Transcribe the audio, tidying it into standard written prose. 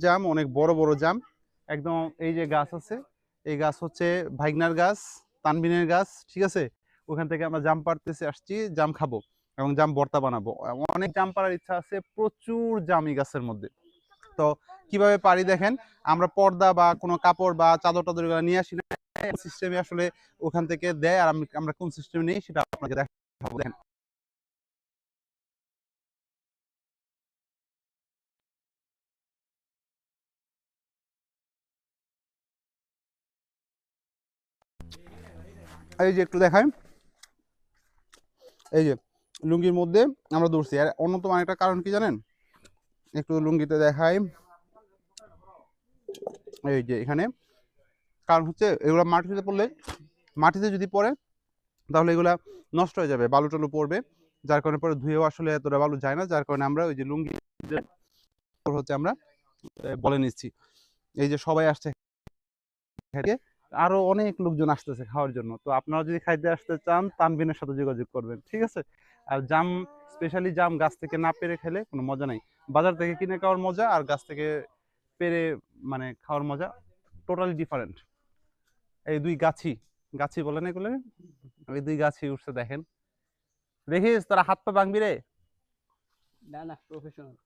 জাম, অনেক বড় বড় জাম একদম। এই যে গাছ আছে, এই গাছ হচ্ছে ভাইগনার গাছ, তানবিনের গাছ, ঠিক আছে। ওখান থেকে আমরা জাম পাড়তেছি, আসছি জাম খাবো এবং জাম ভর্তা বানাবো। অনেক জাম পাড়ার ইচ্ছা আছে, প্রচুর জাম এই গাছের মধ্যে। তো কিভাবে পারি দেখেন, আমরা পর্দা বা কোনো কাপড় বা চাদর টাদর এগুলো নিয়ে আসি না, সিস্টেমে আসলে ওখান থেকে দেয়। আর আমরা কোন সিস্টেমে নেই সেটা আপনাকে দেখাবো। দেখেন এই যে একটু দেখাই, এই যে লুঙ্গির মধ্যে আমরা ধরছি। আর অন্যতম আরেকটা কারণ কি জানেন, একটু লুঙ্গিতে দেখাই, এই যে এখানে কারণ হচ্ছে এগুলো মাটিতে পড়লে, মাটিতে যদি পড়ে তাহলে এগুলা নষ্ট হয়ে যাবে, বালু টালু পড়বে, যার কারণে পরে ধুয়েও আসলে এতটা বালু যায় না। যার কারণে আমরা ওই যে লুঙ্গি হচ্ছে আমরা বলে নিচ্ছি। এই যে সবাই আসছে খেতে, আরো অনেক লোকজন আসতেছে খাওয়ার জন্য। তো আপনারা যদি খাইতে আসতে চান তানবিনের সাথে যোগাযোগ করবেন, ঠিক আছে। আর জাম, স্পেশালি জাম গাছ থেকে না পেরে খেলে কোনো মজা নাই। বাজার থেকে কিনে খাওয়ার মজা আর গাছ থেকে পেরে মানে খাওয়ার মজা টোটালি ডিফারেন্ট। এই দুই গাছি, গাছি বলে না এগুলো, ওই দুই গাছি উঠছে দেখেন। দেখিস তোরা হাত পা ভাঙবি রে। না না প্রফেশনাল।